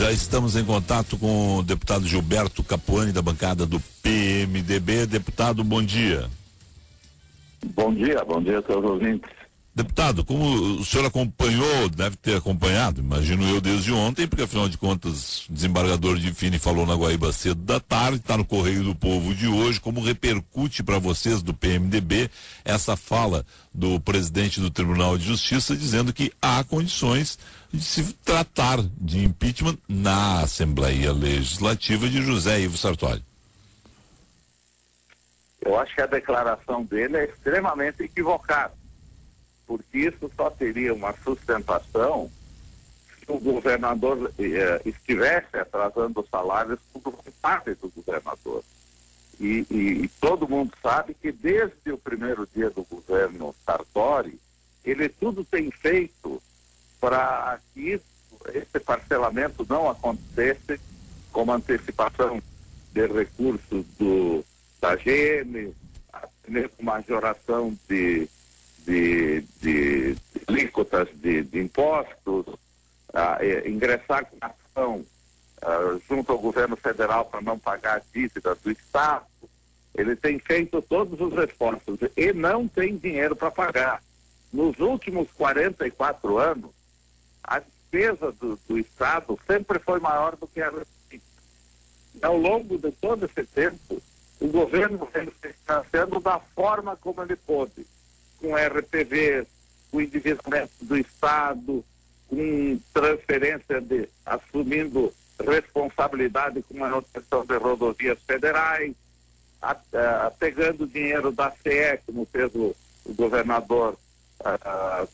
Já estamos em contato com o deputado Gilberto Capuani, da bancada do PMDB. Deputado, bom dia. Bom dia a seus ouvintes. Deputado, como o senhor acompanhou, deve ter acompanhado, imagino eu, desde ontem, porque afinal de contas, o desembargador Diffini falou na Guaíba cedo da tarde, está no Correio do Povo de hoje. Como repercute para vocês do PMDB essa fala do presidente do Tribunal de Justiça dizendo que há condições de se tratar de impeachment na Assembleia Legislativa de José Ivo Sartori? Eu acho que a declaração dele é extremamente equivocada, porque isso só teria uma sustentação se o governador estivesse atrasando os salários por parte do governador. E todo mundo sabe que desde o primeiro dia do governo Sartori, ele tudo tem feito para que esse parcelamento não acontecesse, como antecipação de recursos da GM, mesmo majoração de alíquotas de impostos, ingressar com ação junto ao governo federal para não pagar a dívida do Estado. Ele tem feito todos os esforços e não tem dinheiro para pagar. Nos últimos 44 anos, a despesa do Estado sempre foi maior do que a receita. Ao longo de todo esse tempo, o governo vem se financiando da forma como ele pôde, com RPVs, com endividamento do Estado, com transferência assumindo responsabilidade com manutenção de rodovias federais, pegando dinheiro da CE, como fez o governador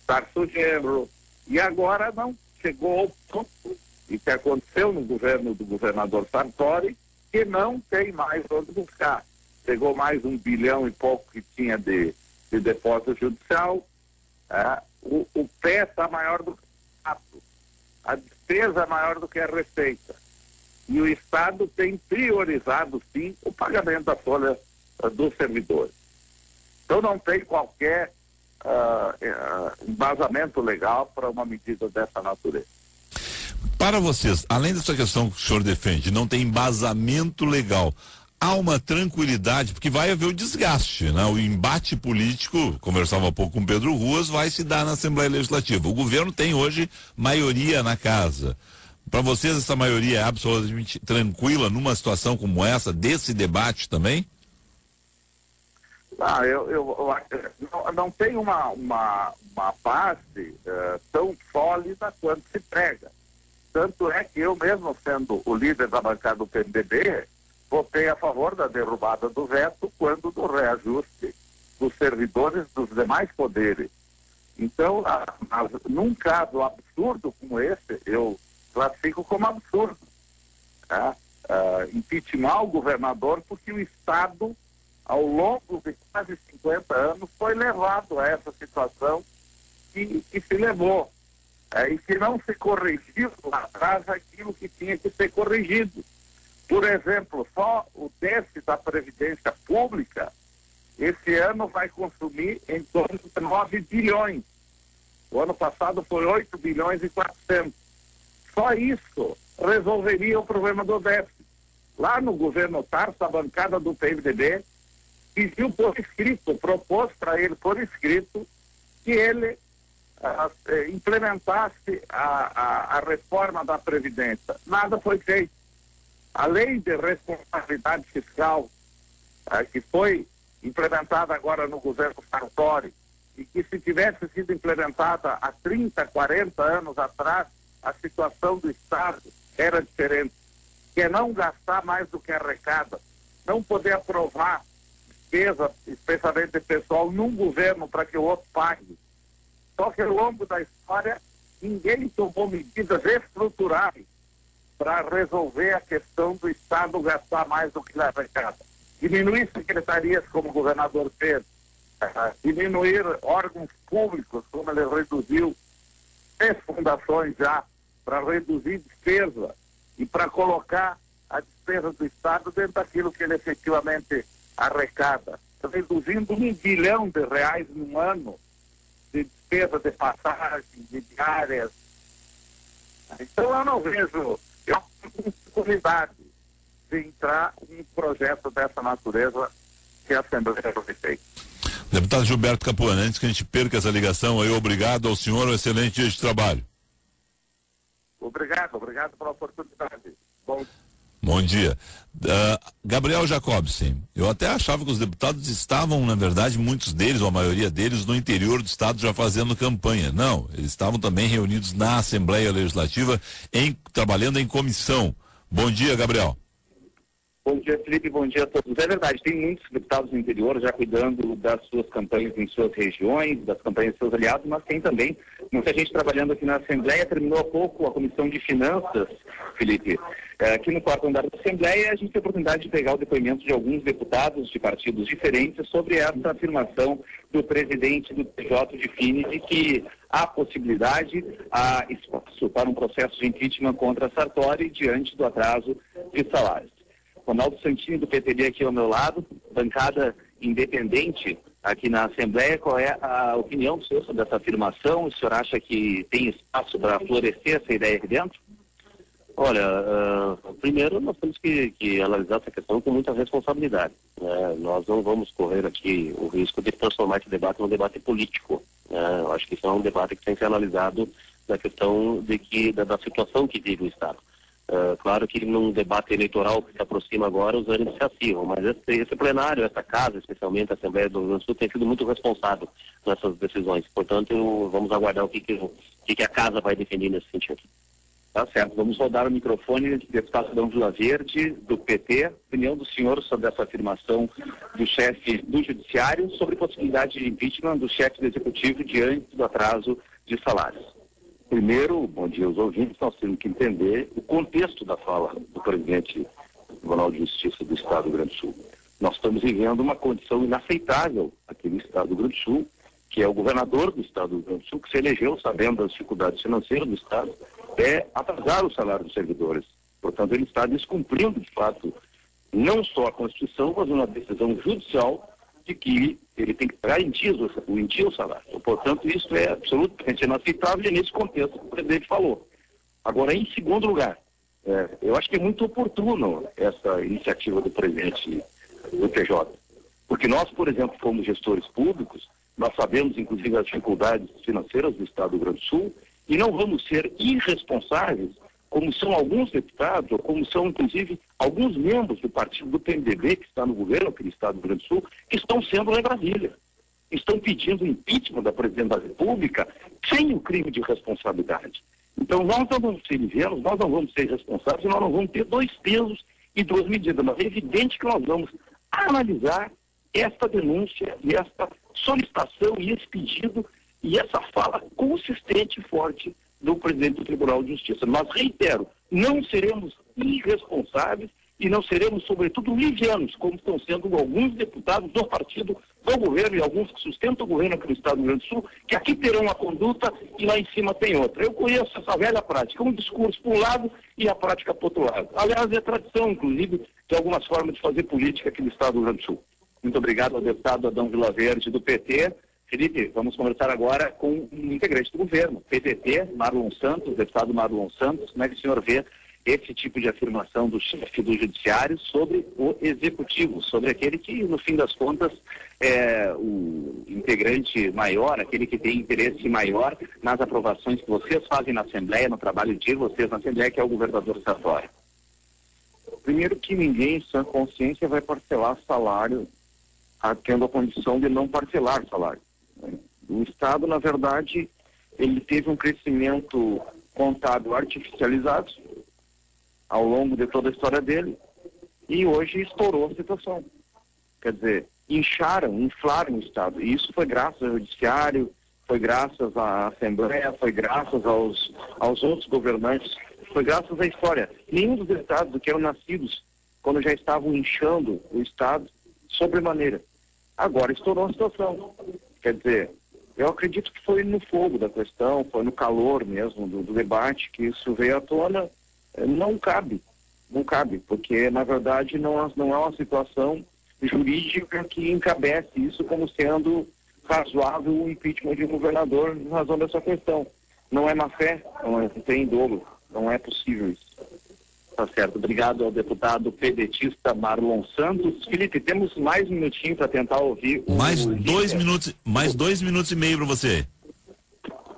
Tarso Genro, e agora não chegou ao ponto, e que aconteceu no governo do governador Sartori, que não tem mais onde buscar. Chegou mais 1 bilhão e pouco que tinha de depósito judicial, o pé está maior do que o gato, a despesa é maior do que a receita. E o Estado tem priorizado, sim, o pagamento da folha dos servidores. Então não tem qualquer embasamento legal para uma medida dessa natureza. Para vocês, além dessa questão que o senhor defende, não tem embasamento legal, há uma tranquilidade, porque vai haver o desgaste, né? O embate político, conversava há pouco com Pedro Ruas, vai se dar na Assembleia Legislativa. O governo tem hoje maioria na casa. Para vocês, essa maioria é absolutamente tranquila numa situação como essa, desse debate também? Não tem uma base tão sólida quanto se prega. Tanto é que eu mesmo, sendo o líder da bancada do PMDB, votei a favor da derrubada do veto quando do reajuste dos servidores dos demais poderes. Então, num caso absurdo como esse, eu classifico como absurdo. Impeachment o governador porque o Estado, ao longo de quase 50 anos, foi levado a essa situação que se levou. E que não se corrigiu lá atrás aquilo que tinha que ser corrigido. Por exemplo, só o déficit da Previdência Pública, esse ano vai consumir em torno de 9 bilhões. O ano passado foi 8 bilhões e 400. Só isso resolveria o problema do déficit. Lá no governo Tarso, a bancada do PMDB pediu por escrito, propôs para ele por escrito que ele implementasse a reforma da Previdência. Nada foi feito. A lei de responsabilidade fiscal, que foi implementada agora no governo Sartori, e que se tivesse sido implementada há 30, 40 anos atrás, a situação do Estado era diferente. Que é não gastar mais do que arrecada, não poder aprovar despesa, especialmente pessoal, num governo para que o outro pague. Só que ao longo da história, ninguém tomou medidas estruturais para resolver a questão do Estado gastar mais do que arrecada. Diminuir secretarias, como o governador fez, diminuir órgãos públicos, como ele reduziu 3 fundações já, para reduzir despesa e para colocar a despesa do Estado dentro daquilo que ele efetivamente arrecada, reduzindo R$1 bilhão num ano de despesa de passagem, de diárias. Então eu não vejo, eu disponibilidade de entrar em um projeto dessa natureza que a Assembleia foi feita. Deputado Gilberto Capuano, antes que a gente perca essa ligação aí, obrigado ao senhor, um excelente dia de trabalho. Obrigado pela oportunidade. Bom dia. Gabriel Jacobsen, eu até achava que os deputados estavam, na verdade, muitos deles, ou a maioria deles, no interior do estado já fazendo campanha. Não, eles estavam também reunidos na Assembleia Legislativa, trabalhando em comissão. Bom dia, Gabriel. Bom dia, Felipe, bom dia a todos. É verdade, tem muitos deputados do interior já cuidando das suas campanhas em suas regiões, das campanhas de seus aliados, mas tem também muita gente trabalhando aqui na Assembleia. Terminou há pouco a Comissão de Finanças, Felipe. Aqui no quarto andar da Assembleia, a gente tem a oportunidade de pegar o depoimento de alguns deputados de partidos diferentes sobre essa afirmação do presidente do TJ de Fini de que há possibilidade, há espaço para um processo de impeachment contra Sartori diante do atraso de salários. Ronaldo Santini, do PTB, aqui ao meu lado, bancada independente aqui na Assembleia. Qual é a opinião do senhor sobre essa afirmação? O senhor acha que tem espaço para florescer essa ideia aqui dentro? Olha, primeiro nós temos que analisar essa questão com muita responsabilidade. Nós não vamos correr aqui o risco de transformar esse debate num debate político. Eu acho que isso é um debate que tem que ser analisado na questão da situação que vive o Estado. Claro que num debate eleitoral que se aproxima agora, os ânimos se acirram, mas esse plenário, essa casa, especialmente a Assembleia do Rio Grande do Sul, tem sido muito responsável nessas decisões. Portanto, vamos aguardar o que a casa vai defender nesse sentido. Tá certo. Vamos rodar o microfone do deputado Adão Vilaverde, do PT. Opinião do senhor sobre essa afirmação do chefe do Judiciário sobre possibilidade de impeachment do chefe do Executivo diante do atraso de salários. Primeiro, bom dia aos ouvintes, nós temos que entender o contexto da fala do presidente do Tribunal de Justiça do Estado do Rio Grande do Sul. Nós estamos vivendo uma condição inaceitável aqui no Estado do Rio Grande do Sul, que é o governador do Estado do Rio Grande do Sul, que se elegeu sabendo das dificuldades financeiras do Estado, atrasar o salário dos servidores. Portanto, ele está descumprindo, de fato, não só a Constituição, mas uma decisão judicial de que ele tem que garantir o salário. Então, portanto, isso é absolutamente inaceitável e é nesse contexto que o presidente falou. Agora, em segundo lugar, eu acho que é muito oportuno essa iniciativa do presidente do TJ, porque nós, por exemplo, como gestores públicos, nós sabemos, inclusive, as dificuldades financeiras do Estado do Rio Grande do Sul e não vamos ser irresponsáveis, como são alguns deputados, ou como são, inclusive, alguns membros do partido do PMDB, que está no governo aqui do Estado do Rio Grande do Sul, que estão sendo lá em Brasília. Estão pedindo o impeachment da presidente da República sem o crime de responsabilidade. Então, nós não vamos ser ingênuos, nós não vamos ser responsáveis, nós não vamos ter dois pesos e duas medidas. Mas é evidente que nós vamos analisar esta denúncia e esta solicitação e esse pedido e essa fala consistente e forte do presidente do Tribunal de Justiça. Mas, reitero, não seremos irresponsáveis e não seremos, sobretudo, livianos, como estão sendo alguns deputados do partido do governo e alguns que sustentam o governo aqui no Estado do Rio Grande do Sul, que aqui terão uma conduta e lá em cima tem outra. Eu conheço essa velha prática, um discurso para um lado e a prática para o outro lado. Aliás, é tradição, inclusive, de algumas formas de fazer política aqui no Estado do Rio Grande do Sul. Muito obrigado ao deputado Adão Vilaverde, do PT. Felipe, vamos conversar agora com um integrante do governo, PDT, Marlon Santos, deputado Marlon Santos. Como é que o senhor vê esse tipo de afirmação do chefe do Judiciário sobre o Executivo, sobre aquele que, no fim das contas, é o integrante maior, aquele que tem interesse maior nas aprovações que vocês fazem na Assembleia, no trabalho de vocês na Assembleia, que é o governador Sartori? Primeiro que ninguém, em sã consciência, vai parcelar salário tendo a condição de não parcelar salário. O Estado, na verdade, ele teve um crescimento contábil artificializado ao longo de toda a história dele e hoje estourou a situação. Quer dizer, inflaram o Estado. E isso foi graças ao Judiciário, foi graças à Assembleia, foi graças aos outros governantes, foi graças à história. Nenhum dos estados que eram nascidos quando já estavam inchando o Estado sobremaneira. Agora estourou a situação. Quer dizer, eu acredito que foi no fogo da questão, foi no calor mesmo do debate que isso veio à tona. Não cabe, porque na verdade não é uma situação jurídica que encabece isso como sendo razoável o impeachment de um governador em razão dessa questão. Não é má fé, não tem dolo, não é possível isso. Tá certo. Obrigado ao deputado pedetista Marlon Santos. Felipe, temos mais um minutinho para tentar ouvir mais 2 minutos e meio para você.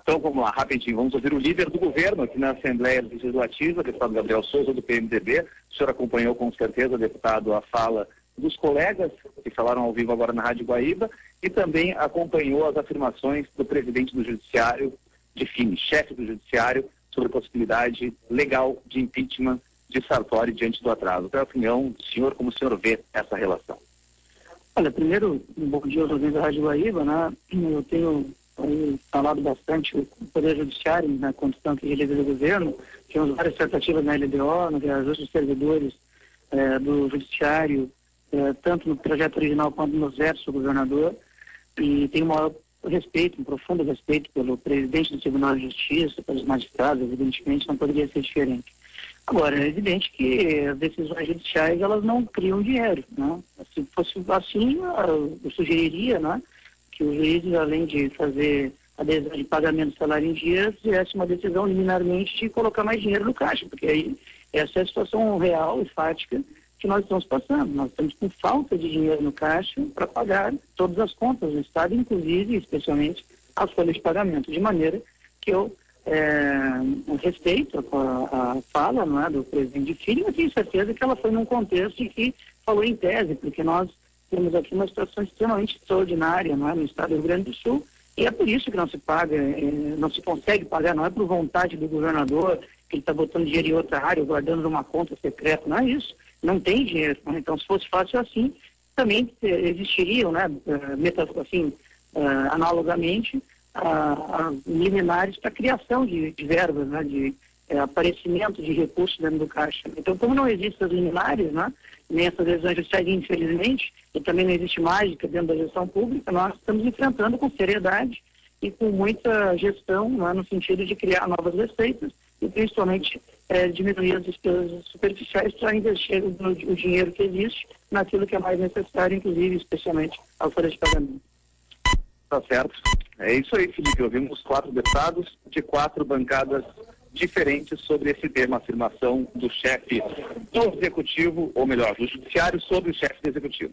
Então vamos lá, rapidinho. Vamos ouvir o líder do governo aqui na Assembleia Legislativa, deputado Gabriel Souza, do PMDB. O senhor acompanhou com certeza, deputado, a fala dos colegas que falaram ao vivo agora na Rádio Guaíba e também acompanhou as afirmações do presidente do Judiciário, de FINE, chefe do Judiciário, sobre a possibilidade legal de impeachment de Sartori diante do atraso. Qual é a opinião do senhor, como o senhor vê essa relação? Olha, primeiro, um bom dia aos ouvintes da Rádio Guaíba, né? Eu tenho falado bastante o Poder Judiciário na condição que ele é do governo. Temos várias tratativas na LDO, no reajuste dos servidores do Judiciário, tanto no projeto original quanto nos vetos do governador, e tenho um maior respeito, um profundo respeito pelo presidente do Tribunal de Justiça, pelos magistrados, evidentemente, não poderia ser diferente. Agora, é evidente que as decisões judiciais, elas não criam dinheiro, né? Se fosse assim, eu sugeriria, né, que os juízes, além de fazer a decisão de pagamento de salário em dia, fizesse uma decisão liminarmente de colocar mais dinheiro no caixa, porque aí essa é a situação real e fática que nós estamos passando. Nós estamos com falta de dinheiro no caixa para pagar todas as contas do Estado, inclusive, especialmente, as folhas de pagamento, de maneira que eu respeito a fala, não é, do presidente FINE, mas tenho certeza que ela foi num contexto em que falou em tese, porque nós temos aqui uma situação extremamente extraordinária, não é, no estado do Rio Grande do Sul, e é por isso que não se paga, não se consegue pagar, não é por vontade do governador, que ele está botando dinheiro em outra área, guardando numa conta secreta, não é isso, não tem dinheiro, né? Então, se fosse fácil assim, também existiriam, né, analogamente, a liminares para criação de verbas, né, de aparecimento de recursos dentro do caixa. Então, como não existem as liminares, né, nem essas decisões judiciais, infelizmente, e também não existe mágica dentro da gestão pública, nós estamos enfrentando com seriedade e com muita gestão, né, no sentido de criar novas receitas e principalmente diminuir as despesas superficiais para investir o dinheiro que existe naquilo que é mais necessário, inclusive, especialmente a folha de pagamento. Tá certo. É isso aí, Felipe. Ouvimos 4 deputados de 4 bancadas diferentes sobre esse tema, afirmação do chefe do Executivo, ou melhor, do Judiciário sobre o chefe do Executivo.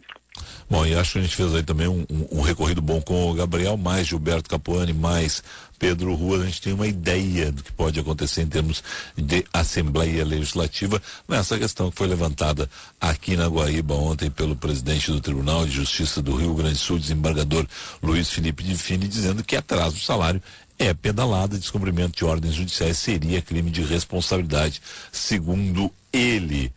Bom, e acho que a gente fez aí também um recorrido bom com o Gabriel, mais Gilberto Capuani, mais Pedro Ruas. A gente tem uma ideia do que pode acontecer em termos de Assembleia Legislativa nessa questão que foi levantada aqui na Guaíba ontem pelo presidente do Tribunal de Justiça do Rio Grande do Sul, desembargador Luiz Felipe de Fini, dizendo que atraso do salário é pedalada, descumprimento de ordens judiciais seria crime de responsabilidade, segundo ele.